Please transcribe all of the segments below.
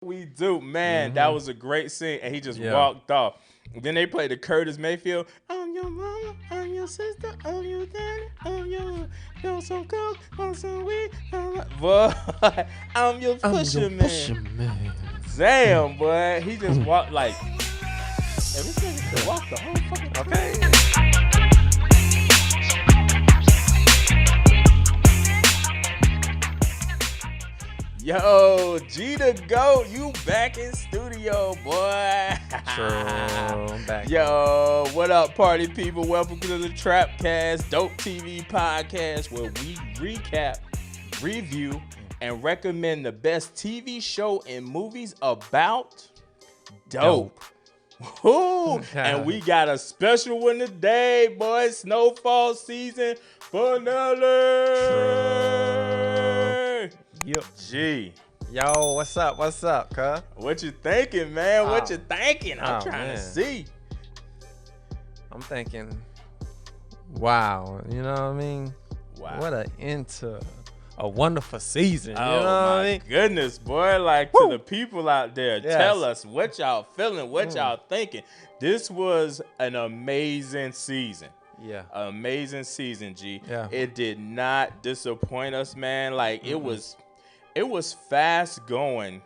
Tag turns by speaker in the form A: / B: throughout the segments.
A: We do, man. That was a great scene, and he just walked off. Then they played the Curtis Mayfield. I'm your mama, I'm your sister, I'm your daddy, you're so cold, I'm so weak. Boy, I'm your pusher man. Damn, boy, he just walked like. Every second he walked the whole fucking.
B: Okay.
A: Yo, G the GOAT, you back in studio, boy.
B: True, I'm back.
A: Yo, what up, party people? Welcome to the Trapcast, Dope TV podcast, where we recap, review, and recommend the best TV show and movies about dope. Ooh, and we got a special one today, boy. Snowfall season finale.
B: Yep.
A: G.
B: Yo, what's up, cuz?
A: What you thinking, man? What you thinking? I'm trying to see.
B: I'm thinking, wow. You know what I mean?
A: Wow.
B: What into a wonderful season. You
A: Oh,
B: know
A: my
B: what I mean?
A: goodness, boy. Like,
B: Woo.
A: to the people out there,
B: Yes.
A: tell us what y'all feeling, what y'all thinking. This was an amazing season.
B: Yeah.
A: Amazing season, G.
B: Yeah.
A: It did not disappoint us, man. Like, it was fast going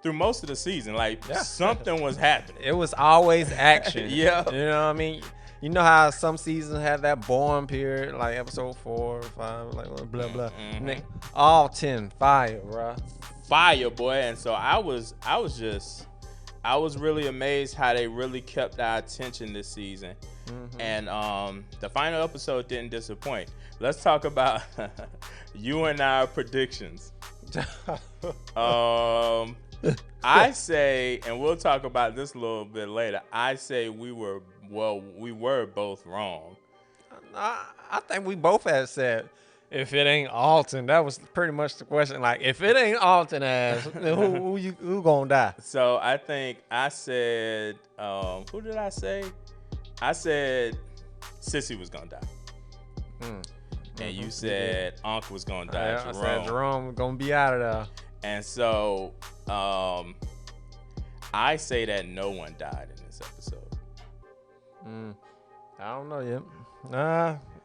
A: through most of the season. Like, something was happening.
B: It was always action.
A: Yeah.
B: You know what I mean? You know how some seasons had that boring period, like episode 4 or 5, like blah blah. All 10 fire, bro.
A: Fire, boy. And so I was really amazed how they really kept our attention this season. And the final episode didn't disappoint. Let's talk about you and our predictions. I say, and we'll talk about this a little bit later, I say we were both wrong.
B: I think we both had said, if it ain't Alton, that was pretty much the question. Like, if it ain't Alton ass, then who gonna die?
A: So I think I said, who did I say? I said Cissy was gonna die. And you said Unc was gonna die.
B: I said Jerome was gonna be out of there.
A: And so I say that no one died in this episode.
B: I don't know yet.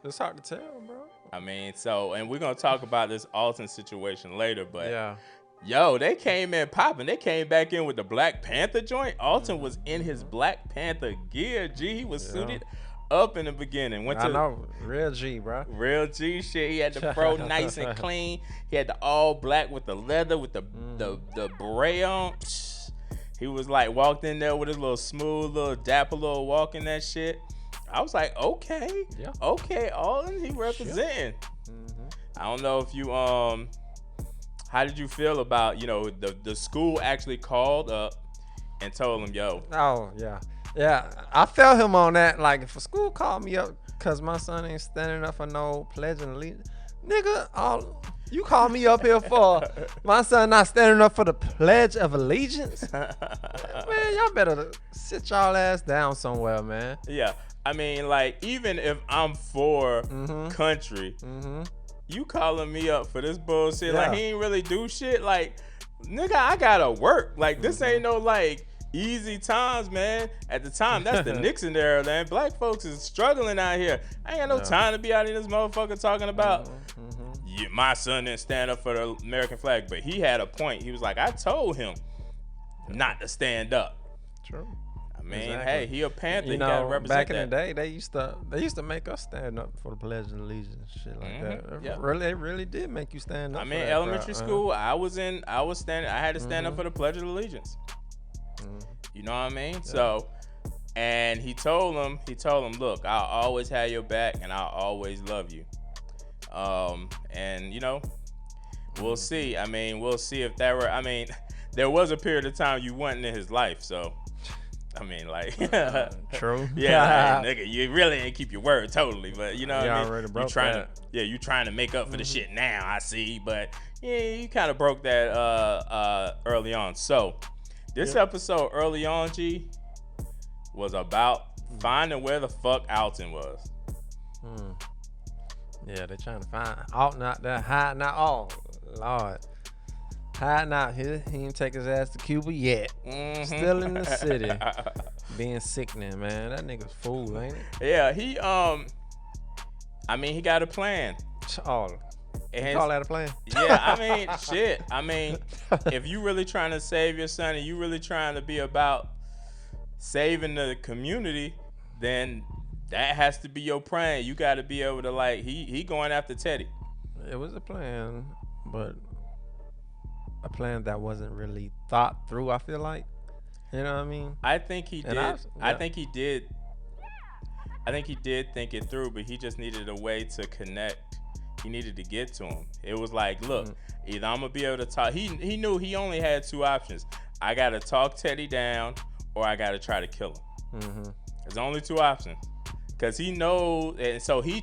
B: It's hard to tell, bro.
A: I mean, so, and we're gonna talk about this Alton situation later, but
B: Yeah.
A: yo, they came in popping. They came back in with the Black Panther joint. Alton was in his Black Panther gear. G, he was suited up in the beginning.
B: I know, real G, bro.
A: Real G shit. He had the fro nice and clean. He had the all black with the leather, with the beret on. He was like walked in there with his little smooth, little dapper little walk in that shit. I was like, okay, Alton, he representing. I don't know if you how did you feel about, you know, the school actually called up and told him, yo.
B: Oh, yeah. Yeah, I felt him on that. Like, if a school called me up because my son ain't standing up for no pledge and allegiance, nigga, you call me up here for my son not standing up for the Pledge of Allegiance? Man, y'all better sit y'all ass down somewhere, man.
A: Yeah, I mean, like, even if I'm for country, you calling me up for this bullshit, like, he ain't really do shit. Like, nigga, I gotta work. Like, this ain't no, like, easy times, man. At the time, that's the Nixon era, man. Black folks is struggling out here. I ain't got no time to be out in this motherfucker talking about my son didn't stand up for the American flag. But he had a point. He was like, I told him not to stand up.
B: True.
A: I mean, hey, he a Panther.
B: You
A: He gotta
B: know,
A: represent
B: back in
A: that.
B: the day, they used to make us stand up for the Pledge of Allegiance, shit like that.
A: Yep.
B: Really, they really did make you stand up.
A: I
B: for
A: mean,
B: that,
A: elementary
B: bro.
A: school, I had to stand up for the Pledge of Allegiance. You know what I mean? So, and he told him, look, I'll always have your back and I'll always love you. And you know, we'll see. I mean, we'll see if that were, I mean, there was a period of time you wasn't in his life, so I mean, like,
B: True.
A: yeah, like, nigga, you really ain't keep your word totally, but you know what I mean?
B: already broke
A: you trying to make up for the shit now, I see, but yeah, you kind of broke that early on. So this episode early on, G, was about finding where the fuck Alton was.
B: Yeah, they trying to find Alton out there hiding out. Oh, Lord. hiding out here. He didn't take his ass to Cuba yet. Still in the city. Being sickening, man. That nigga's fool, ain't it?
A: Yeah, he got a plan.
B: Oh, you call that a plan?
A: Yeah, I mean, shit. I mean, if you really trying to save your son and you really trying to be about saving the community, then that has to be your plan. You got to be able to, like, he going after Teddy.
B: It was a plan, but a plan that wasn't really thought through, I feel like. You know what I mean?
A: I think he did. I think he did think it through, but he just needed a way to connect. He needed to get to him. It was like, look, either I'm going to be able to talk. He knew he only had two options. I got to talk Teddy down or I got to try to kill him. There's only two options. Because he knows, and so he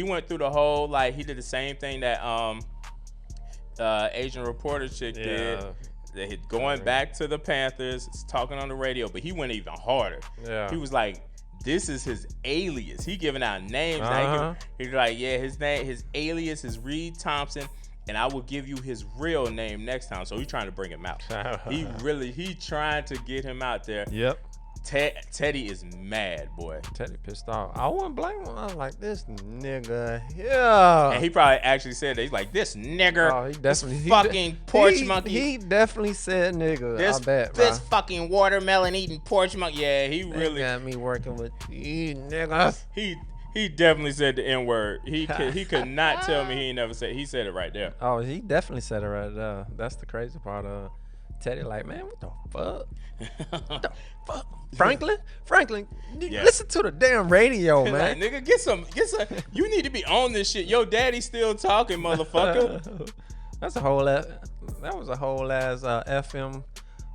A: went through the whole, like, he did the same thing that Asian reporter chick did. Going back to the Panthers, talking on the radio, but he went even harder. He was like, this is his alias. He giving out names. He's like, yeah, his alias is Reed Thompson, and I will give you his real name next time. So he's trying to bring him out. He trying to get him out there.
B: Yep.
A: Teddy is mad, boy.
B: Teddy pissed off. I wouldn't blame him. I was like, this nigga, yeah.
A: And he probably actually said that. He's like, this nigger,
B: he definitely,
A: this fucking porch monkey.
B: He definitely said nigga, I bet,
A: this fucking watermelon eating porch monkey. Yeah, he really
B: got me working with you niggas.
A: He definitely said the N-word. He could not tell me he ain't never said. He said it right there.
B: Oh, he definitely said it right there. That's the crazy part of Teddy. Like, man, what the fuck? What the fuck? Franklin, listen to the damn radio, man.
A: Like, nigga, get some. You need to be on this shit. Yo, daddy still talking, motherfucker.
B: That was a whole ass FM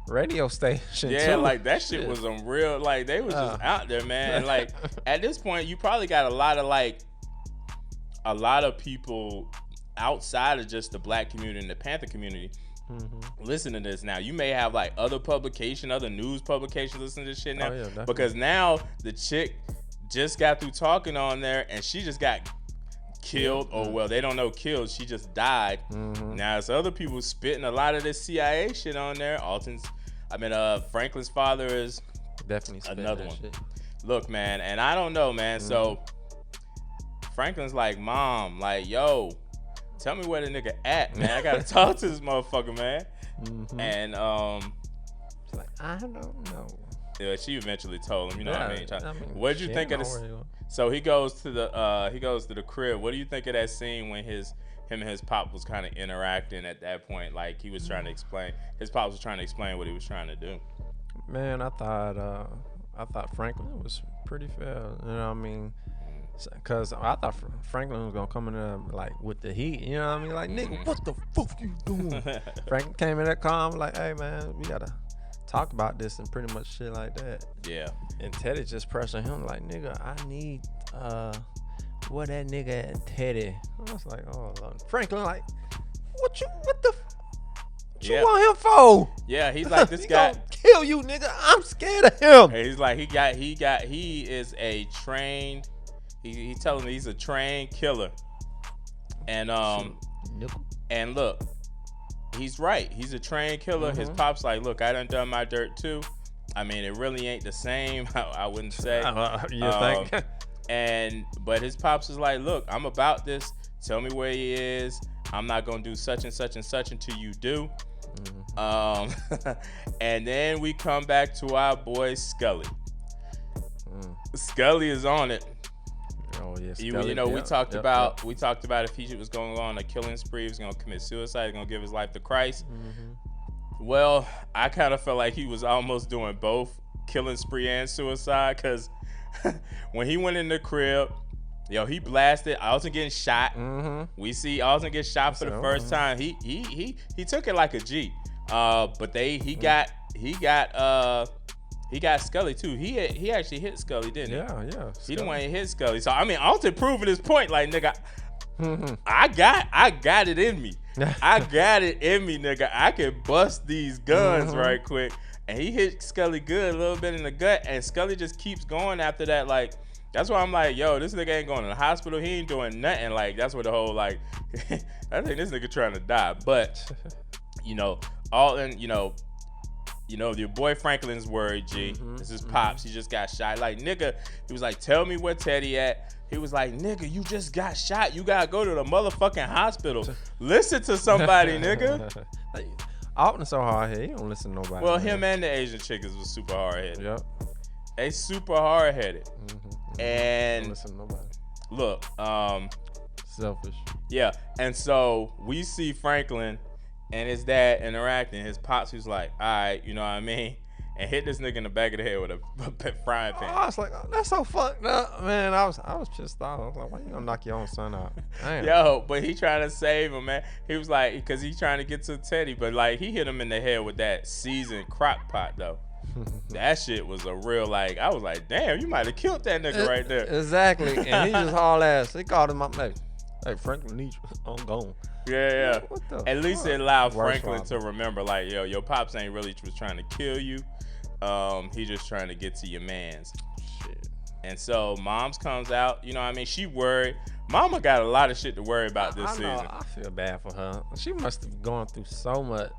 B: radio station.
A: Yeah,
B: too.
A: like that shit was some real. Like they was just out there, man. And like at this point, you probably got a lot of people outside of just the black community and the Panther community. Listen to this now. You may have like other news publications listen to this shit now. Because now the chick just got through talking on there and she just got killed. Or well, they don't know killed. She just died. Now it's other people spitting a lot of this CIA shit on there. Franklin's father is
B: definitely
A: another one.
B: Shit.
A: Look, man, and I don't know, man. So Franklin's like, Mom, like, yo, tell me where the nigga at, man. I gotta talk to this motherfucker, man. And
B: she's like, I don't know.
A: Yeah, she eventually told him. You know what I mean? What did you think of this?
B: So
A: he goes to the crib. What do you think of that scene when him and his pop was kind of interacting at that point? Like he was trying to explain. His pop was trying to explain what he was trying to do.
B: Man, I thought Franklin was pretty fair. You know what I mean? Cause I thought Franklin was gonna come in there like with the heat, you know what I mean? Like, nigga, what the fuck you doing? Franklin came in there calm, like, hey man, we gotta talk about this and pretty much shit like that.
A: Yeah.
B: And Teddy just pressing him like, nigga, I need what that nigga at Teddy. I was like, oh Lord. Franklin like, what you want him for?
A: Yeah, he's like this guy
B: gonna kill you, nigga. I'm scared of him.
A: He's like he is a trained. He telling me he's a trained killer, and look, he's right. He's a trained killer. His pop's like, look, I done my dirt too. I mean, it really ain't the same. I wouldn't say.
B: You think?
A: But his pops is like, look, I'm about this. Tell me where he is. I'm not gonna do such and such and such until you do. And then we come back to our boy Scully. Scully is on it.
B: Oh yeah,
A: we talked about if he was going on a killing spree, he was going to commit suicide, he's going to give his life to Christ. Well, I kind of felt like he was almost doing both killing spree and suicide, because when he went in the crib, he blasted Alton getting shot. We see Alton get shot for the first time. He took it like a G. But he got Scully too. He actually hit Scully, didn't he?
B: Yeah.
A: He didn't want to hit Scully. So I mean, Alton proving his point, like, nigga, I got it in me. I got it in me, nigga. I can bust these guns right quick. And he hit Scully good, a little bit in the gut, and Scully just keeps going after that. Like, that's why I'm like, yo, this nigga ain't going to the hospital. He ain't doing nothing. Like, that's what the whole, like, I think this nigga trying to die. But Alton, your boy Franklin's worried, G. This is Pops. He just got shot. Like, nigga, he was like, tell me where Teddy at. He was like, nigga, you just got shot. You gotta go to the motherfucking hospital. Listen to somebody, nigga.
B: Alton's so hard-headed. He don't listen to nobody.
A: Well, him and the Asian chickens was super hard-headed.
B: Yep.
A: They super hard-headed. And
B: don't listen to nobody.
A: Look,
B: selfish.
A: Yeah, and so we see Franklin and his dad interacting. His pops, who's like, all right, you know what I mean? And hit this nigga in the back of the head with a frying pan.
B: I was like, oh, that's so fucked up, man. I was pissed off. I was like, why you gonna knock your own son out? Damn.
A: Yo, but he trying to save him, man. He was like, because he trying to get to Teddy, but like he hit him in the head with that seasoned crock pot though. That shit was a real, like, I was like, damn, you might have killed that nigga right there.
B: Exactly. And he just haul ass. He called him up like, hey, Franklin needs you. I'm gone.
A: Yeah.
B: What the
A: At least
B: fuck?
A: it allowed
B: Worst
A: Franklin to remember, like, yo, your pops ain't really was trying to kill you. He just trying to get to your mans.
B: Shit.
A: And so Moms comes out, you know what I mean? She worried. Mama got a lot of shit to worry about this season.
B: I feel bad for her. She must have gone through so much.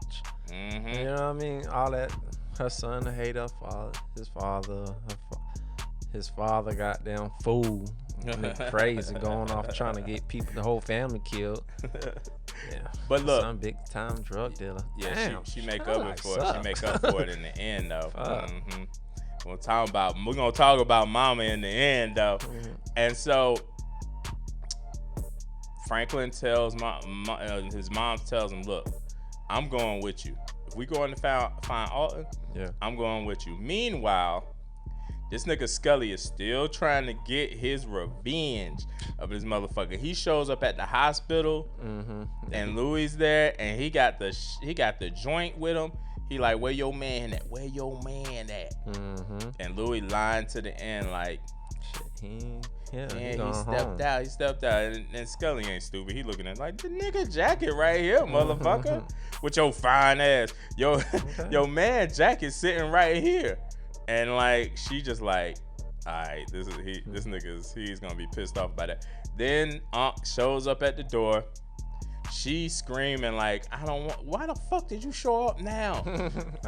A: Mm-hmm.
B: You know what I mean? All that. Her son hate her father. His father goddamn fool. Crazy going off trying to get the whole family killed. Yeah.
A: But look,
B: some big time drug dealer.
A: Yeah,
B: damn,
A: she make up for it. She make up for it in the end though. We're gonna talk about Mama in the end though. And so Franklin tells his mom tells him, look, I'm going with you. If we going to find Alton, I'm going with you. Meanwhile, this nigga Scully is still trying to get his revenge of this motherfucker. He shows up at the hospital, and Louis there, and he got the joint with him. He like, where your man at? Where your man at? And Louis lying to the end like,
B: shit,
A: he stepped out. He stepped out, and Scully ain't stupid. He looking at like, the nigga jacket right here, motherfucker, with your fine ass. Your man jacket sitting right here. And like she just like, all right, this he's gonna be pissed off by that. Then Unc shows up at the door. She screaming like, why the fuck did you show up now? You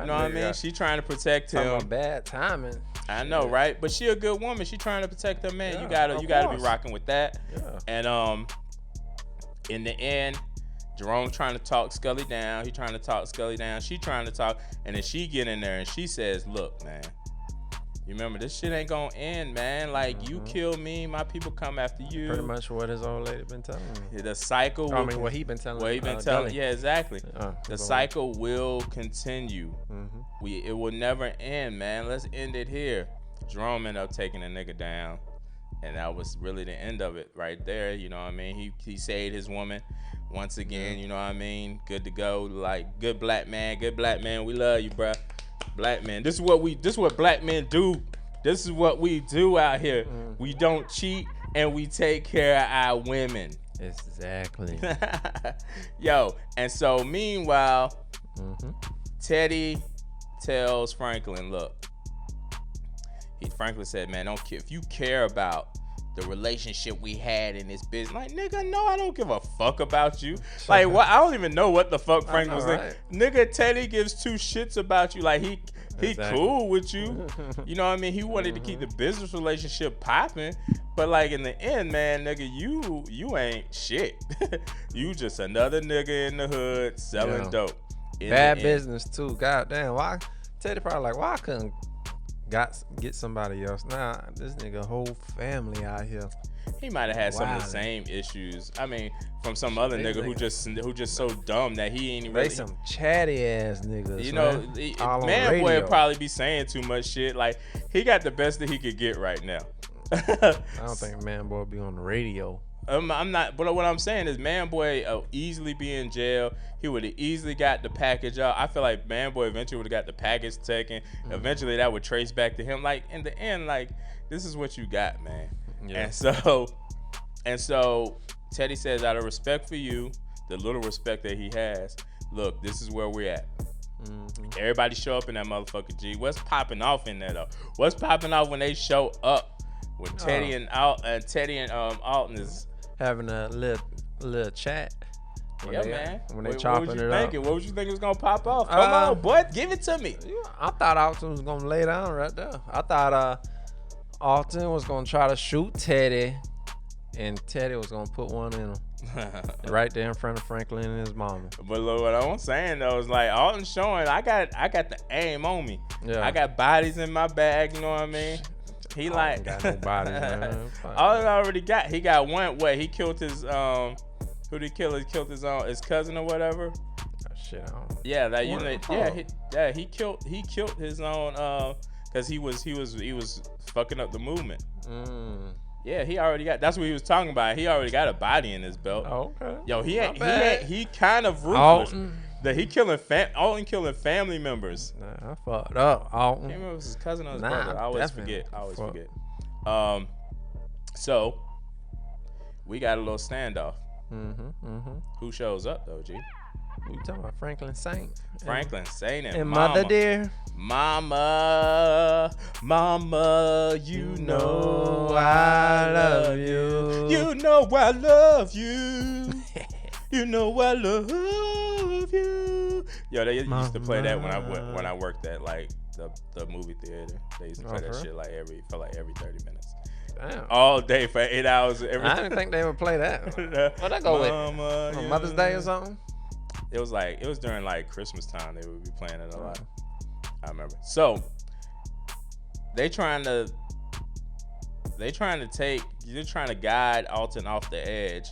A: know what I mean? She trying to protect him.
B: Bad timing.
A: I know, right? But she a good woman. She trying to protect her man. You gotta be rocking with that. Yeah. And in the end, Jerome trying to talk Scully down. He trying to talk Scully down. She trying to talk, and then she get in there and she says, look, man, you remember this shit ain't gonna end, man. Like you kill me, my people come after you.
B: Pretty much what his old lady been telling me.
A: The cycle.
B: What he been telling.
A: What he been telling. Yeah, exactly. The cycle will continue. It will never end, man. Let's end it here. Jerome ended up taking the nigga down, and that was really the end of it right there. You know what I mean? He saved his woman once again. You know what I mean? Good to go. Like good black man. We love you, bruh. Black men. This is what black men do. This is what we do out here. We don't cheat and we take care of our women.
B: Exactly.
A: Yo, and so meanwhile, Teddy tells Franklin, look, Franklin said, man, don't care if you care about the relationship we had in this business. Like, nigga, no, I don't give a fuck about you. Like, what? I don't even know what the fuck Franklin was thinking. Nigga, Teddy gives two shits about you. Like, he cool with you. You know what I mean? He wanted to keep the business relationship popping. But, like, in the end, man, nigga, you ain't shit. You just another nigga in the hood selling dope.
B: Bad business, too. Goddamn. Why? Teddy probably like, why I couldn't get somebody else? Nah, this nigga whole family out here.
A: He might have had some of the same issues. I mean, from some other nigga who just so dumb that he ain't really.
B: They some chatty ass niggas.
A: You know, man boy would probably be saying too much shit. Like he got the best that he could get right now.
B: I don't think man boy be on the radio.
A: I'm not, but what I'm saying is, man boy easily be in jail. He would have easily got the package out. I feel like man boy eventually would have got the package taken. Eventually, that would trace back to him. Like in the end, like this is what you got, man. Yeah. And so Teddy says, out of respect for you, the little respect that he has, look, this is where we're at. Everybody show up in that motherfucker, G. What's popping off in there though? What's popping off when they show up? When Teddy and Alton is
B: having a little chat.
A: Yeah, man.
B: When they chopping it up.
A: What was you thinking was gonna pop off? Come on, boy, give it to me.
B: I thought Alton was gonna lay down right there. I thought Alton was gonna try to shoot Teddy, and Teddy was gonna put one in him. Right there in front of Franklin and his mama.
A: But look, what I'm saying though is like Alton showing I got the aim on me. Yeah. I got bodies in my bag, you know what I mean? He like
B: got no bodies, man.
A: Alton already got. He got one. What? He killed his who did he kill? He killed his cousin or whatever.
B: Oh, shit, I don't know.
A: Yeah, that you know. He killed his own because he was fucking up the movement. Yeah, he already got. That's what he was talking about. He already got a body in his belt.
B: Oh, okay.
A: Yo, he kind of ruthless. That Alton killing family members.
B: Nah, I fucked up. Alton.
A: I can't remember if it was his cousin or his brother. I always forget. So we got a little standoff. Who shows up though, G?
B: You talking about Franklin Saint?
A: Franklin Saint
B: and Mother dear.
A: Mama, you know I love you. You know I love you. You know I love you. Yo, they used to play that when I worked at like the movie theater. They used to play that shit like every 30 minutes.
B: Damn.
A: All day for 8 hours.
B: I didn't think they would play that. What'd I go with? On Mother's Day or something?
A: It was during like Christmas time. They would be playing it a lot. I remember. So they're trying to guide Alton off the edge.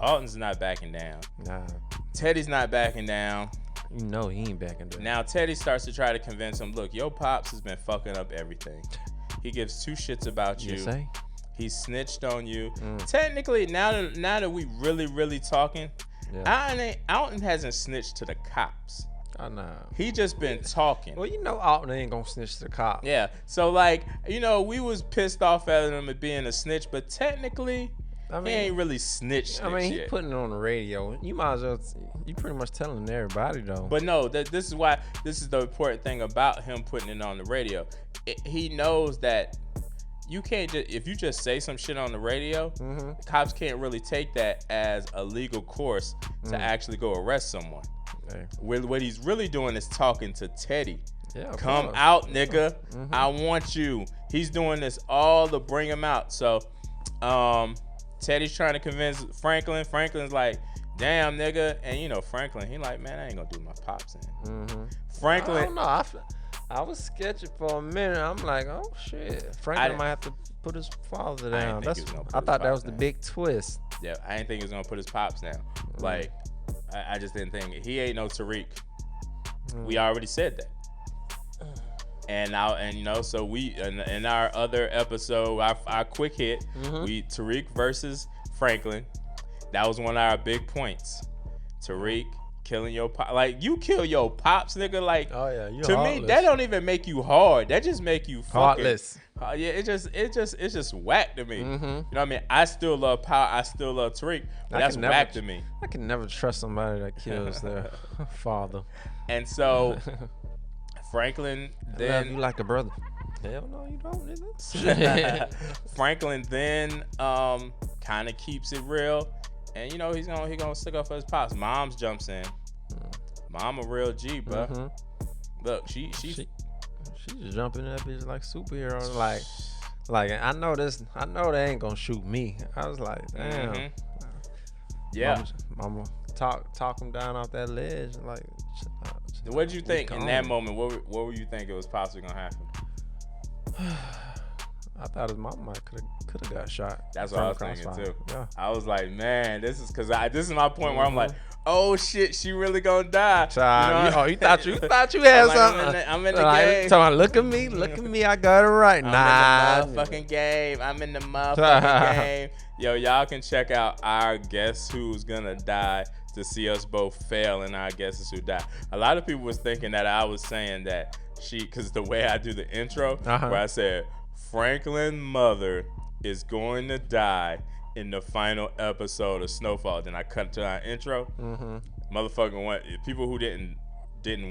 A: Alton's not backing down.
B: Nah.
A: Teddy's not backing down.
B: You know he ain't backing down.
A: Now Teddy starts to try to convince him, look, your pops has been fucking up everything. He gives two shits about you.
B: Say?
A: He snitched on you. Technically, now that we really talking, Alton hasn't snitched to the cops.
B: Oh, no.
A: He just been talking.
B: Well, you know Alton ain't gonna snitch to the cops.
A: Yeah. So like, you know, we was pissed off at him at being a snitch, but technically, he ain't really snitched.
B: I mean, he putting it on the radio. You might as well. You pretty much telling everybody though.
A: But no, this is the important thing about him putting it on the radio. He knows that you can't just, if you just say some shit on the radio, cops can't really take that as a legal course to actually go arrest someone. Okay. What he's really doing is talking to Teddy.
B: Yeah,
A: come out, nigga. I want you. He's doing this all to bring him out. So, Teddy's trying to convince Franklin. Franklin's like, damn, nigga. And you know, Franklin, he like, man, I ain't gonna do my pops in. Franklin.
B: I don't know. I was sketchy for a minute. I'm like, oh shit. Franklin might have to put his father down. I thought that was the big twist.
A: Yeah, I didn't think he was gonna put his pops down. Like, I just didn't think he ain't no Tariq. We already said that. And now, and you know, so we in our other episode, our quick hit, we Tariq versus Franklin. That was one of our big points. Tariq killing your pop, like you kill your pops, nigga. Like,
B: oh yeah, you
A: to heartless. Me, that don't even make you hard. That just make you fucking
B: heartless.
A: Yeah, it's just whack to me. You know what I mean? I still love Power. I still love Tariq, but that's whack to me.
B: I can never trust somebody that kills their father.
A: And so Franklin then
B: love you like a brother. Hell no, you don't, nigga.
A: Franklin then kind of keeps it real, and you know he gonna stick up for his pops. Moms jumps in. Mom a real G, bro. Look, she just
B: jumping in that bitch like superhero. Like I know they ain't gonna shoot me. I was like, damn.
A: Yeah.
B: Mama talk him down off that ledge. Like,
A: what did you think in that moment? What were you think it was possibly gonna happen?
B: I thought his mama could have got shot.
A: That's what I was thinking too. Yeah. I was like, man, this is my point where I'm like, oh shit, she really gonna die.
B: You thought you had something.
A: I'm in the game.
B: So look at me, I got it right.
A: I'm in the motherfucking game. I'm in the motherfucking game. Yo, y'all can check out our Guess Who's Gonna Die to see us both fail in our Guesses Who Die. A lot of people was thinking that I was saying that because the way I do the intro, where I said, Franklin's mother is going to die in the final episode of Snowfall. Then I cut to our intro. Motherfucking people who didn't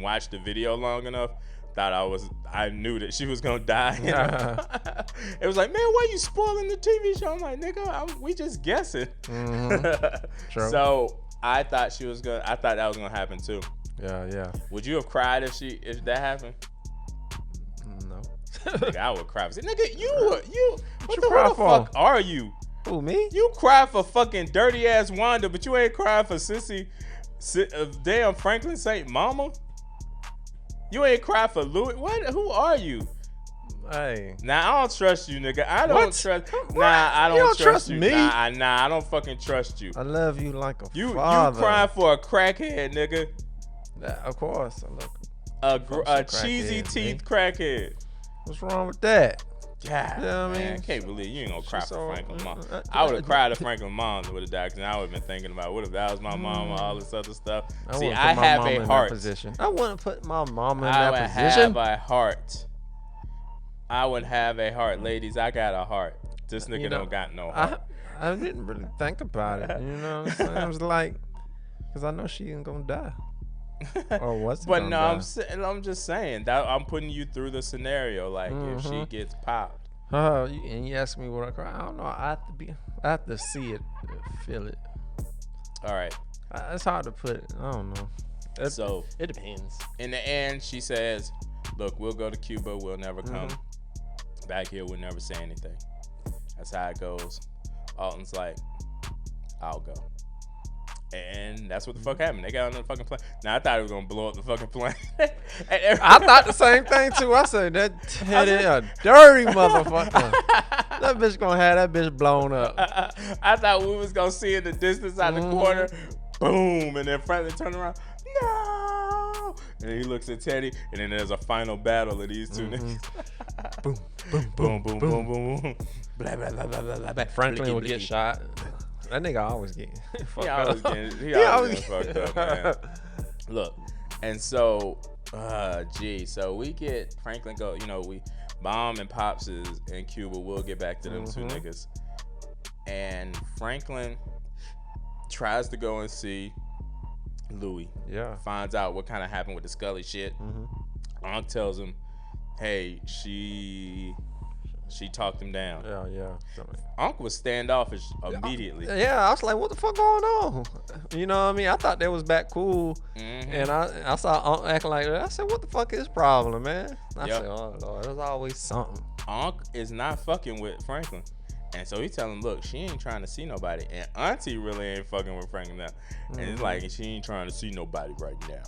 A: watch the video long enough thought I knew that she was gonna die. It was like, man, why you spoiling the TV show? I'm like, nigga, we just guessing.
B: True.
A: So I thought that was gonna happen too.
B: Yeah.
A: Would you have cried if that happened?
B: No.
A: Nigga, I would cry. Say, nigga, you. What the
B: for?
A: fuck are you?
B: Who, me?
A: You cry for fucking dirty ass Wanda, but you ain't crying for Cissy, damn Franklin Saint Mama. You ain't cry for Louis. What? Who are you?
B: Hey.
A: Nah, I don't trust you, nigga. I don't trust.
B: What?
A: Nah, I don't trust you.
B: Me?
A: Nah, I don't fucking trust you.
B: I love you like a
A: You
B: father.
A: crying for a crackhead, nigga.
B: Yeah, of course.
A: A cheesy teeth crackhead.
B: What's wrong with that?
A: God,
B: you know what I mean?
A: I can't believe you ain't gonna cry for Franklin's mom.
B: I
A: I would have cried if Franklin's mom would have died, because I would have been thinking about what if that was my mom or all this other stuff. See, I have a heart.
B: I wouldn't put my mom in that
A: I would
B: position.
A: have a heart. I would have a heart, ladies. I got a heart. This nigga don't got no heart.
B: I didn't really think about it. You know what I'm saying? I was like, because I know she ain't gonna die. Or what's
A: But no, I'm just saying that I'm putting you through the scenario. Like if she gets popped.
B: And you ask me what I cry. I don't know. I have to see it, feel it.
A: All right.
B: It's hard to put. I don't know.
A: So
B: it depends.
A: In the end, she says, "Look, we'll go to Cuba. We'll never come back here. We'll never say anything." That's how it goes. Alton's like, "I'll go." And that's what the fuck happened. They got on the fucking plane. Now, I thought it was going to blow up the fucking plane.
B: I thought the same thing, too. I said, that Teddy a dirty motherfucker. That bitch going to have that bitch blown up.
A: I thought we was going to see in the distance out the corner. Boom. And then Franklin turned around. No. And then he looks at Teddy. And then there's a final battle of these two niggas.
B: Boom, boom, boom, boom, boom. Blah, blah, blah, blah, blah, blah. Franklin would get shot. That nigga always get fucked up. He always getting fucked up, man.
A: Look, and so, so we get Franklin go, we Mom and Pops is in Cuba. We'll get back to them two niggas. And Franklin tries to go and see Louis.
B: Yeah.
A: Finds out what kind of happened with the Scully shit. Unc tells him, hey, she talked him down.
B: Yeah.
A: Unc was standoffish immediately.
B: Yeah, I was like, what the fuck going on? You know what I mean? I thought they was back cool. And I saw Unc acting like that. I said, what the fuck is problem, man? I said, oh, Lord, there's always something.
A: Unc is not fucking with Franklin. And so he tell him, look, she ain't trying to see nobody. And Auntie really ain't fucking with Franklin now. And it's like, she ain't trying to see nobody right now.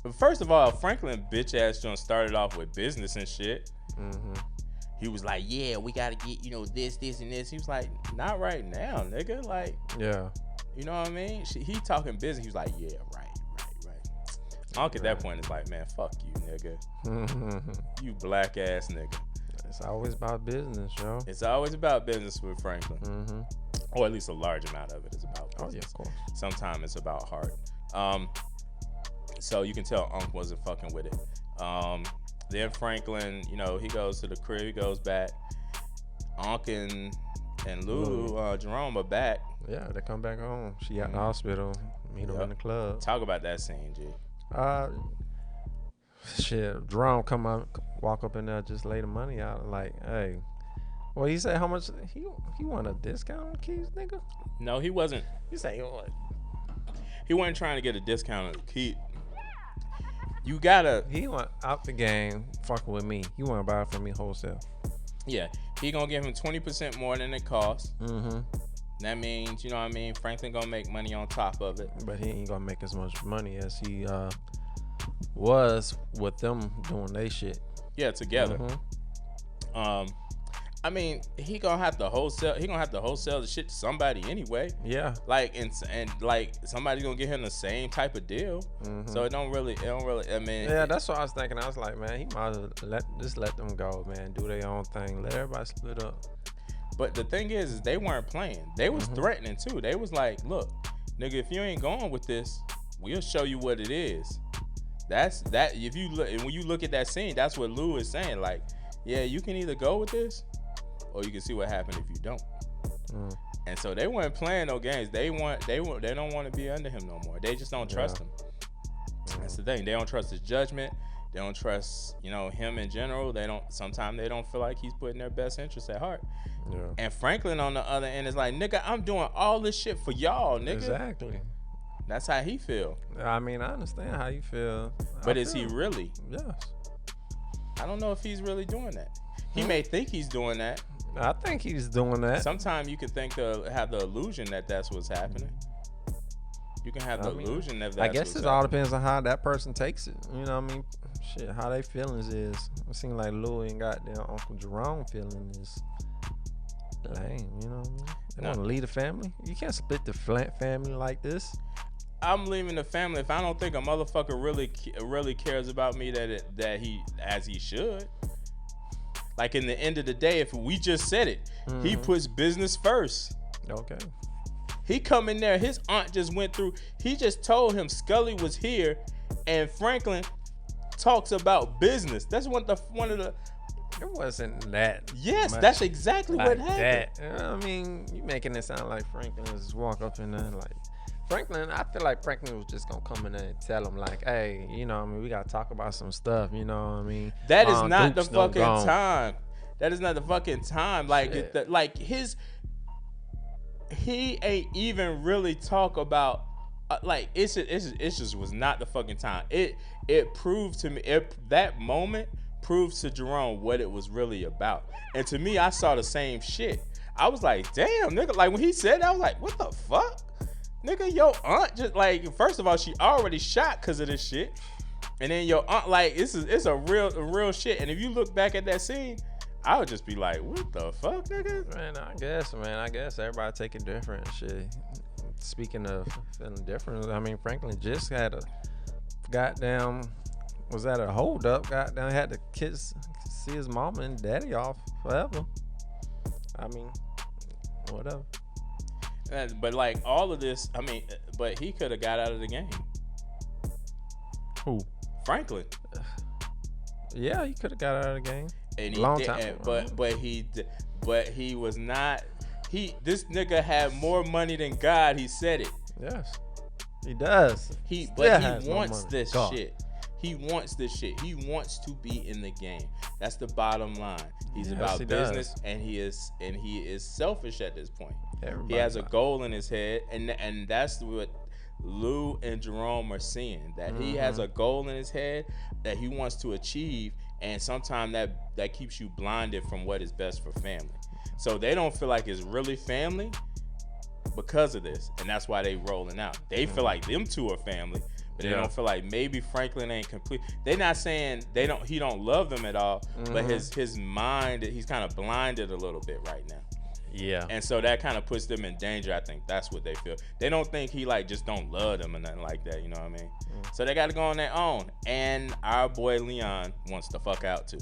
A: But first of all, Franklin bitch ass John started off with business and shit. He was like, yeah, we got to get, this, and this. He was like, not right now, nigga. Like,
B: yeah.
A: You know what I mean? He talking business. He was like, yeah, right. Unc at that point is like, man, fuck you, nigga. You black ass nigga.
B: It's always about business, yo.
A: It's always about business with Franklin. Or at least a large amount of it is about business.
B: Oh, yeah, of course.
A: Sometimes it's about heart. So you can tell Unc wasn't fucking with it. Then Franklin, he goes to the crib. He goes back. Unc and Lulu, Jerome are back.
B: Yeah, they come back home. She at the hospital. Meet them in the club.
A: Talk about that scene, G.
B: Shit, Jerome walk up in there, just lay the money out. Like, hey, well, he said how much he want a discount on the keys, nigga?
A: No, he wasn't.
B: He said what?
A: He wasn't trying to get a discount on the key.
B: He want out the game fucking with me. He want to buy it from me wholesale.
A: Yeah, he gonna give him 20% more than it costs. That means, Franklin gonna make money on top of it.
B: But he ain't gonna make as much money as he was with them doing they shit.
A: Yeah, together. He gonna have to wholesale. He gonna have to wholesale the shit to somebody anyway. Yeah. Like and like somebody's gonna get him the same type of deal. So it don't really. I mean.
B: Yeah, that's what I was thinking. I was like, man, he might as well let them go, man. Do their own thing. Let everybody split up.
A: But the thing is they weren't playing. They was threatening too. They was like, look, nigga, if you ain't going with this, we'll show you what it is. That's that. If you look, and when you look at that scene, that's what Lou is saying. Like, yeah, you can either go with this, or you can see what happened if you don't. And so they weren't playing no games. They don't want to be under him no more. They just don't trust him. That's the thing. They don't trust his judgment. They don't trust, him in general. Sometimes they don't feel like he's putting their best interests at heart. Yeah. And Franklin on the other end is like, nigga, I'm doing all this shit for y'all, nigga.
B: Exactly.
A: That's how he feel.
B: I mean, I understand how you feel.
A: But is he really?
B: Yes.
A: I don't know if he's really doing that. He may think he's doing that.
B: I think he's doing that.
A: Sometimes you can have the illusion that that's what's happening. You can have the illusion that that's
B: I guess it all depends on how that person takes it. You know what I mean? Shit, how they feelings is. It seems like Louis and goddamn Uncle Jerome feeling is lame. You know what I mean? They want to lead a family. You can't split the family like this.
A: I'm leaving the family if I don't think a motherfucker really cares about me that he as he should. Like in the end of the day, if we just said it, he puts business first.
B: Okay.
A: He come in there. His aunt just went through. He just told him Scully was here, and Franklin talks about business. That's one of the.
B: It wasn't that.
A: Yes, that's exactly
B: like
A: what happened.
B: That. You know what I mean, you making it sound like Franklin just walk up in there like. Franklin, I feel like Franklin was just gonna come in there and tell him like, hey, you know what I mean, we gotta talk about some stuff, you know what I mean?
A: That is not the fucking time. That is not the fucking time. Like, he ain't even really talk about, like, it just was not the fucking time. It proved to me, that moment proved to Jerome what it was really about. And to me, I saw the same shit. I was like, damn, nigga, like when he said that, I was like, what the fuck? Nigga, your aunt just like, first of all, she already shot because of this shit. And then your aunt, like, it's a real shit. And if you look back at that scene, I would just be like, what the fuck, nigga?
B: Man, I guess everybody take it different. Shit. Speaking of feeling different, I mean, Franklin just had a goddamn, was at a hold up, goddamn, had to see his mama and daddy off forever. I mean, whatever.
A: But like all of this, I mean, but he could have got out of the game.
B: Who?
A: Franklin.
B: Yeah, he could have got out of the game.
A: And he
B: Long
A: did,
B: time.
A: But he was not. This nigga had more money than God. He said it.
B: Yes, he does.
A: He wants this shit. He wants this shit. He wants to be in the game. That's the bottom line. He's about business, and he is selfish at this point. He has a goal in his head, and that's what Lou and Jerome are seeing. That he has a goal in his head that he wants to achieve, and sometimes that keeps you blinded from what is best for family. So they don't feel like it's really family because of this, and that's why they rolling out. They feel like them two are family. But they don't feel like maybe Franklin ain't complete. They're not saying he don't love them at all, but his mind, he's kind of blinded a little bit right now.
B: Yeah.
A: And so that kind of puts them in danger. I think that's what they feel. They don't think he like just don't love them or nothing like that. You know what I mean? So they got to go on their own. And our boy Leon wants to fuck out too.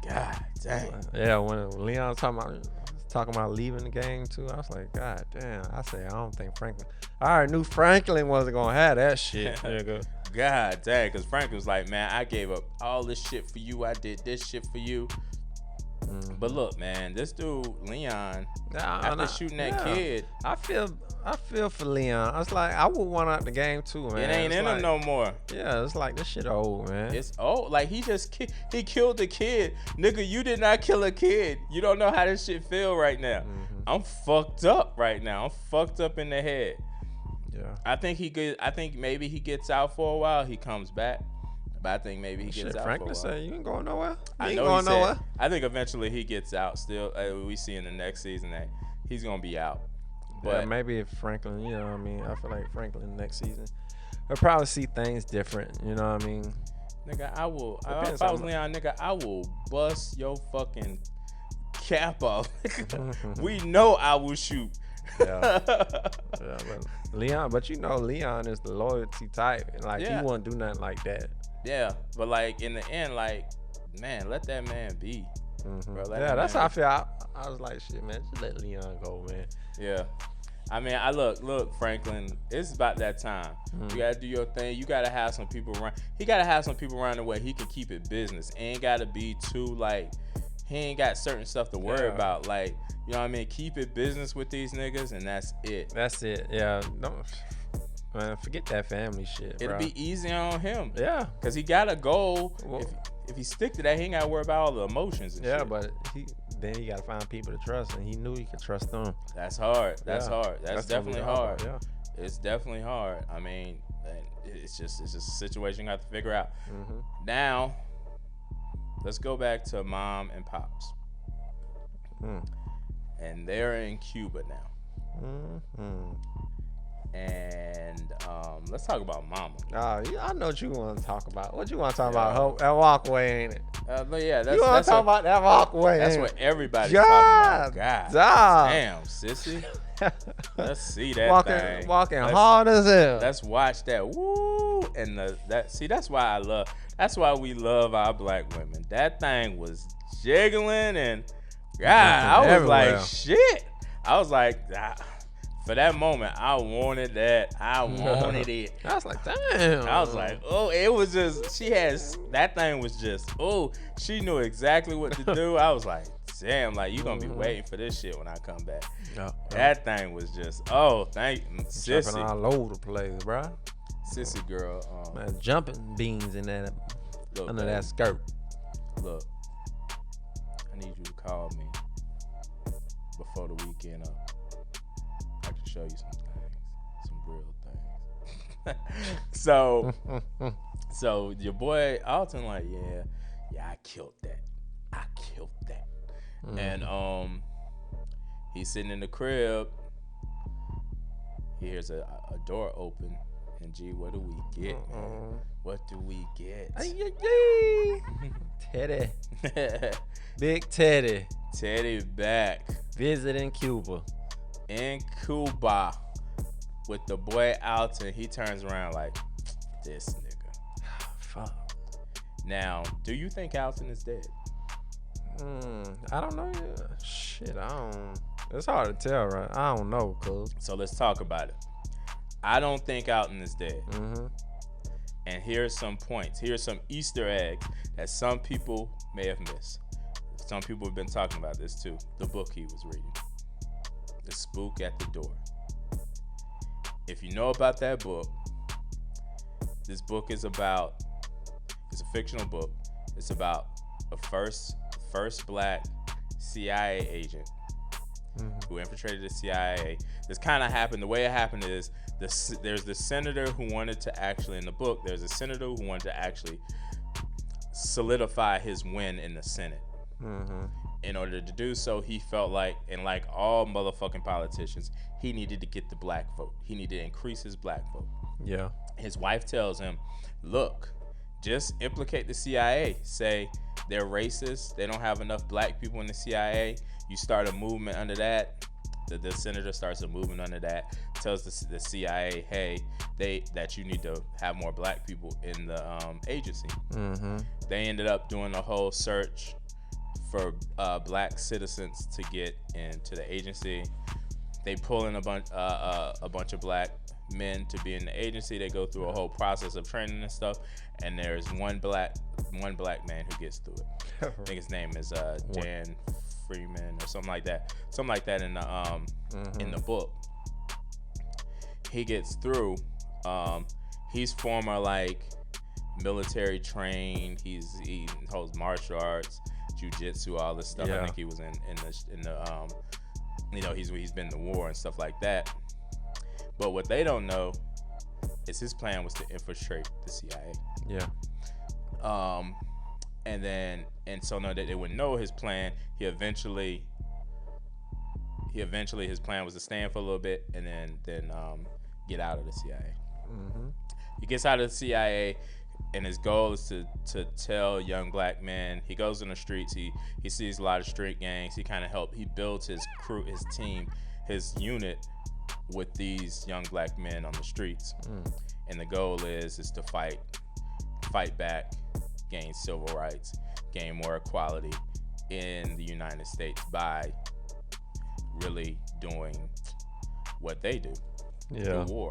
A: God dang.
B: Yeah, when Leon talking about leaving the game too, I was like, God damn. I say, I don't think Franklin. I already knew Franklin wasn't gonna have that shit. Nigga.
A: God dang, because Franklin was like, man, I gave up all this shit for you. I did this shit for you. But look, man, this dude Leon, after shooting that kid,
B: I feel for Leon. I was like, I would want out the game too, man.
A: It ain't in him no more.
B: Yeah, it's like this shit old, man.
A: It's old. Like he killed the kid, nigga. You did not kill a kid. You don't know how this shit feel right now. I'm fucked up right now. I'm fucked up in the head.
B: Yeah.
A: I think maybe he gets out for a while. He comes back. But I think maybe he gets out
B: Franklin
A: for a while.
B: said, you ain't going nowhere.
A: I know he said, I think eventually he gets out still. We see in the next season that he's going to be out. But
B: yeah, maybe if Franklin, you know what I mean? I feel like Franklin next season, he'll probably see things different. You know what I mean?
A: Nigga, I will. If I was Leon, nigga, I will bust your fucking cap off. We know I will shoot.
B: But Leon, but you know Leon is the loyalty type. Like he wouldn't do nothing like that.
A: Yeah, but like in the end, like, man, let that man be. Bro,
B: that's how I feel. I was like, shit, man, just let Leon go, man.
A: Yeah. I mean, look, Franklin, it's about that time. You gotta do your thing. You gotta have some people around. He gotta have some people around the way he can keep it business. Ain't gotta be too like, he ain't got certain stuff to worry about. Like, you know what I mean? Keep it business with these niggas, and that's it.
B: That's it. Yeah. Man, forget that family shit, bro.
A: It'll be easy on him.
B: Yeah.
A: Because he got a goal. Well, if he stick to that, he ain't got to worry about all the emotions and shit.
B: Yeah, but then he got to find people to trust, and he knew he could trust them.
A: That's hard. That's hard. That's definitely hard. Yeah. It's definitely hard. I mean, it's just a situation you have to figure out. Now, let's go back to mom and pops. And they're in Cuba now. And let's talk about mama.
B: Yeah, I know what you want to talk about. What you want to talk about? That walkway, ain't it?
A: But yeah,
B: you want to talk about that walkway?
A: That's what everybody's talking about. God damn, Cissy. Let's see that thing.
B: Walking hard as hell.
A: Let's watch that. Woo! And that's why we love our black women. That thing was jiggling and God, I was like, shit. I was like, for that moment, I wanted that. I wanted it.
B: I was like, damn.
A: I was like, oh, it was just, that thing was just, she knew exactly what to do. I was like, damn, like, you gonna be waiting for this shit when I come back. That thing was just, thank you, Cissy.
B: Jumping all over the place, bro.
A: Cissy girl.
B: Man, jumping beans in that, under that skirt.
A: Look, I need you to call me before the weekend up. I can show you some things, some real things. So your boy Alton, like, yeah, I killed that. And he's sitting in the crib. He hears a door open, and gee, what do we get, man? What do we get?
B: Teddy. Big Teddy.
A: Teddy back.
B: Visiting Cuba.
A: In Cuba with the boy Alton. He turns around like, this nigga.
B: Fuck.
A: Now, do you think Alton is dead?
B: I don't know. Shit, it's hard to tell, right? I don't know, cuz.
A: So let's talk about it. I don't think Alton is dead. And here's some points. Here's some Easter eggs that some people may have missed. Some people have been talking about this too. The book he was reading. The Spook at the Door. If you know about that book, this book is about, it's a fictional book. It's about a first black CIA agent who infiltrated the CIA. This kind of happened, the way it happened is, there's the senator who wanted to actually, in the book, there's a senator who wanted to actually solidify his win in the Senate. In order to do so, he felt like, and like all motherfucking politicians, he needed to get the black vote. He needed to increase his black vote.
B: Yeah.
A: His wife tells him, look, just implicate the CIA. Say they're racist. They don't have enough black people in the CIA. You start a movement under that. The senator starts a movement under that. Tells the CIA, hey, that you need to have more black people in the agency. They ended up doing a whole search for black citizens to get into the agency. They pull in a bunch of black men to be in the agency. They go through a whole process of training and stuff, and there's one black man who gets through it. I think his name is Jan Freeman or something like that in the book. He gets through. He's former like military trained. He holds martial arts, jiu-jitsu, all this stuff. I think he was in the he's been in the war and stuff like that. But what they don't know is his plan was to infiltrate the CIA. And so now that they would know his plan, eventually his plan was to stay in for a little bit and then get out of the CIA. He gets out of the CIA, and his goal is to tell young black men. He goes in the streets. He sees a lot of street gangs. He builds his crew, his team, his unit with these young black men on the streets. And the goal is to fight back, gain civil rights, gain more equality in the United States by really doing what they do, the war.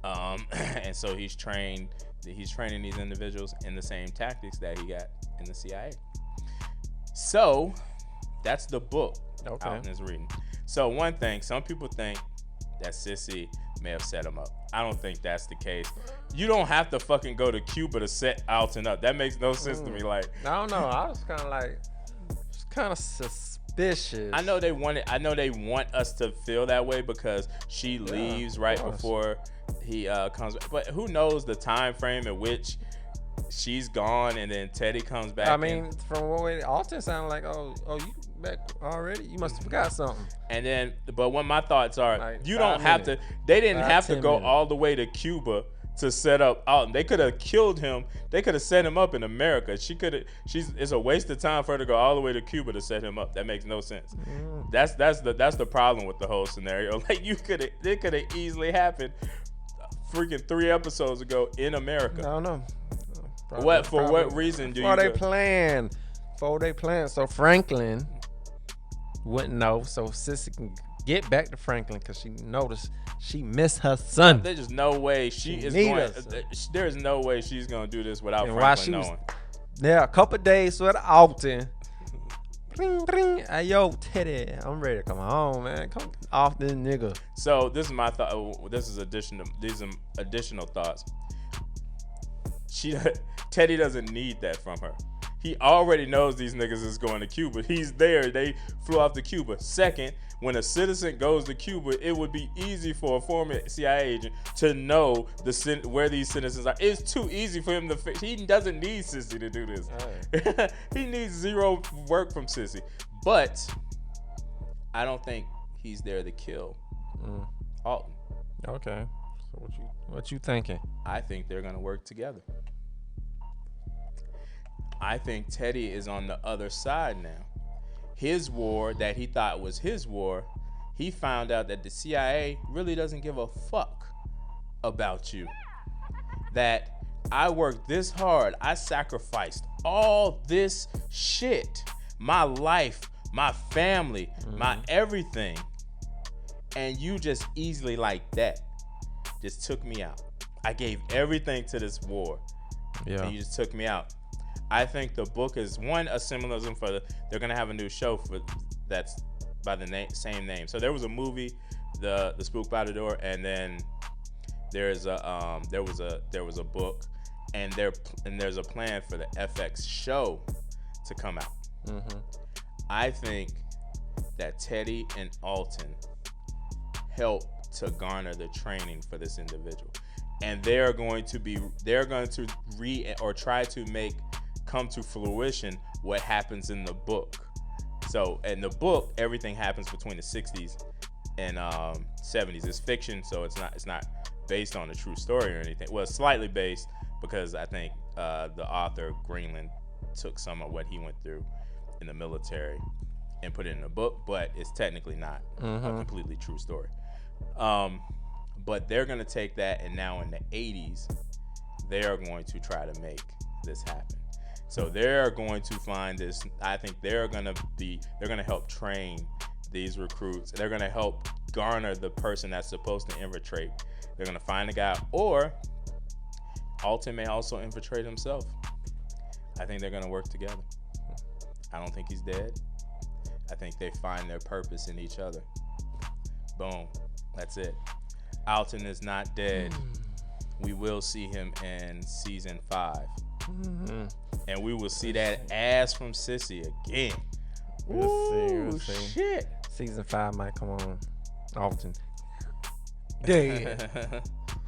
A: And so he's training these individuals in the same tactics that he got in the CIA. So that's the book Alton is reading. So one thing, some people think that Cissy may have set him up. I don't think that's the case. You don't have to fucking go to Cuba to set Alton up. That makes no sense to me. Like,
B: I don't know. I was kind of like, suspicious. vicious.
A: I know they want us to feel that way because she leaves right before he comes back. But who knows the time frame in which she's gone and then Teddy comes back.
B: I mean, from what way Alton sounded like, oh, you back already? You must have forgot something.
A: And then, but what my thoughts are,
B: like
A: you don't have to. They didn't have to go all the way to Cuba to set up Alton. They could have killed him. They could have set him up in America. It's a waste of time for her to go all the way to Cuba to set him up. That makes no sense. That's the problem with the whole scenario. Like it could have easily happened freaking 3 episodes ago in America.
B: I don't know.
A: What reason do you?
B: Before they plan. So Franklin wouldn't know. So Cissy can get back to Franklin because she noticed she missed her son.
A: There's no way there's no way she's gonna do this without Franklin knowing.
B: A couple days with Alton. Bring. Hey, yo, Teddy, I'm ready to come home, man. Come off this nigga.
A: So this is my thought. These are additional thoughts. Teddy doesn't need that from her. He already knows these niggas is going to Cuba. He's there. They flew off to Cuba. Second, when a citizen goes to Cuba, it would be easy for a former CIA agent to know where these citizens are. It's too easy for him to. He doesn't need Cissy to do this. Right. He needs zero work from Cissy. But I don't think he's there to kill Alton.
B: Okay. So what you thinking?
A: I think they're gonna work together. I think Teddy is on the other side now. His war that he thought was his war, he found out that the CIA really doesn't give a fuck about you. That I worked this hard, I sacrificed all this shit, my life, my family, my everything, and you just easily like that just took me out. I gave everything to this war, and you just took me out. I think the book is a symbolism for they're gonna have a new show that's by the same name. So there was a movie, the Spook by the Door, and then there was a book, and there's a plan for the FX show to come out. I think that Teddy and Alton help to garner the training for this individual, and they're going to try to come to fruition what happens in the book. So in the book, everything happens between the 60s and 70s. It's fiction, so it's not based on a true story or anything. Well, it's slightly based because I think the author Greenland took some of what he went through in the military and put it in a book, but it's technically not a completely true story. But they're going to take that, and now in the 80s, they are going to try to make this happen. So they're going to find this. I think they're going to help train these recruits. They're going to help garner the person that's supposed to infiltrate. They're going to find a guy, or Alton may also infiltrate himself. I think they're going to work together. I don't think he's dead. I think they find their purpose in each other. Boom. That's it. Alton is not dead. We will see him in season 5. And we will see that ass from Cissy again.
B: We'll see.
A: Shit.
B: Season 5 might come on often. Damn.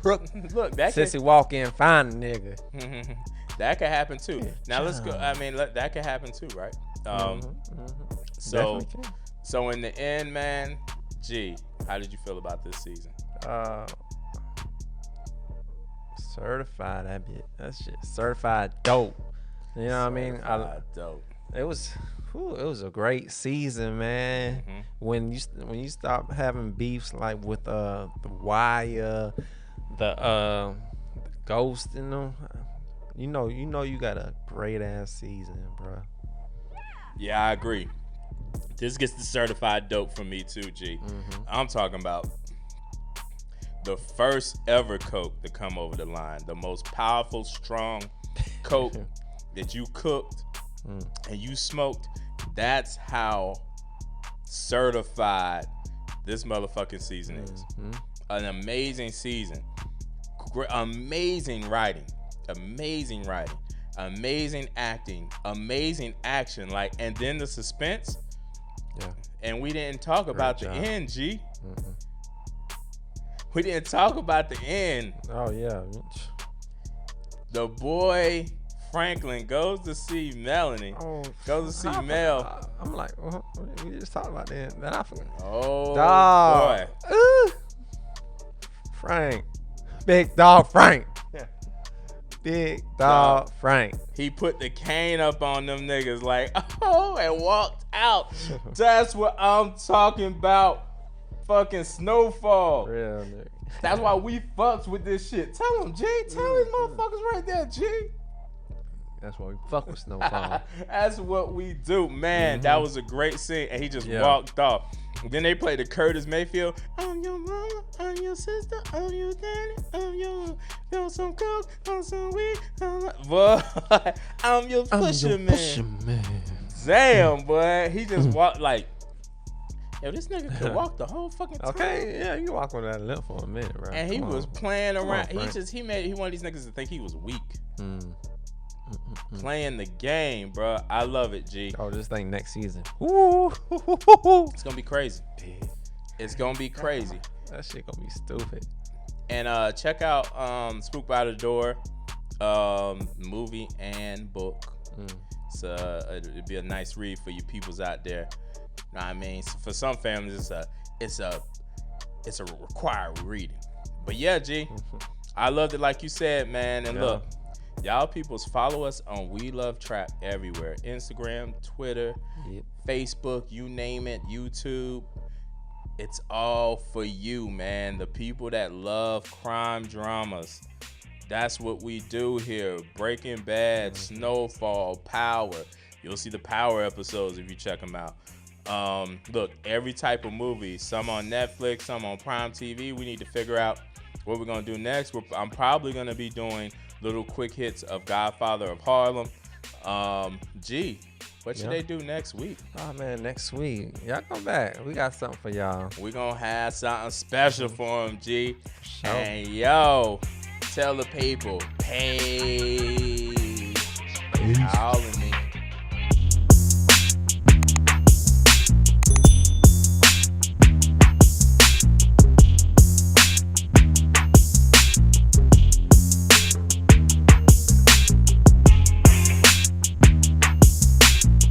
A: Look, that
B: Cissy walk in, find a nigga.
A: That could happen too. Now let's go. I mean, that could happen too, right? So in the end, man, how did you feel about this season?
B: Certified that bit. That's shit. Certified dope. You know what I mean?
A: Dope.
B: It was a great season, man. When you stop having beefs like with the Wire, the Ghost in them, you know you got a great ass season, bro.
A: Yeah, I agree. This gets the certified dope from me too, G. I'm talking about the first ever Coke to come over the line, the most powerful, strong Coke that you cooked and you smoked. That's how certified this motherfucking season is. An amazing season, amazing writing, amazing acting, amazing action, and then the suspense.
B: Yeah.
A: And we didn't talk about the end, G.
B: Mm-mm.
A: We didn't talk about the end.
B: Oh, yeah.
A: The boy Franklin goes to see Melanie. Goes to see Mel.
B: I'm like, we just talked about that. Then I forgot.
A: Oh,
B: dog.
A: boy.
B: Frank. Big dog Frank. Big dog Frank.
A: He put the cane up on them niggas like, oh, and walked out. That's what I'm talking about. Fucking Snowfall.
B: Real nigga.
A: That's why we fucks with this shit. Tell him, G. Tell these motherfuckers right there, G.
B: That's why we fuck with Snowfall.
A: That's what we do, man. That was a great scene, and he just walked off. Then they played the Curtis Mayfield. I'm your mama, I'm your sister, I'm your daddy, I'm your on some coke, on some weed. Boy, I'm your pusher man. Damn, boy, he just walked like. Yo, this nigga could walk the whole fucking time.
B: Okay, yeah, you can walk on that limp for a minute, right?
A: And he was playing around. He wanted these niggas to think he was weak. Playing the game, bro. I love it, G.
B: Oh, this thing next season.
A: It's gonna be crazy. It's gonna be crazy.
B: That shit gonna be stupid.
A: And check out Spook by the Door, movie and book. It'd be a nice read for you peoples out there. Know what I mean? For some families, it's a required reading. But yeah, G, I loved it like you said, man. And look, y'all peoples follow us on We Love Trap everywhere. Instagram, Twitter, Facebook, you name it, YouTube. It's all for you, man. The people that love crime dramas. That's what we do here. Breaking Bad, Snowfall, Power. You'll see the Power episodes if you check them out. Look, every type of movie, some on Netflix, some on Prime TV. We need to figure out what we're gonna do next. I'm probably gonna be doing little quick hits of Godfather of Harlem. G, what should they do next week?
B: Oh man, next week y'all come back. We got something for y'all.
A: We gonna have something special for them, G. Sure. And yo, tell the people, hey, all in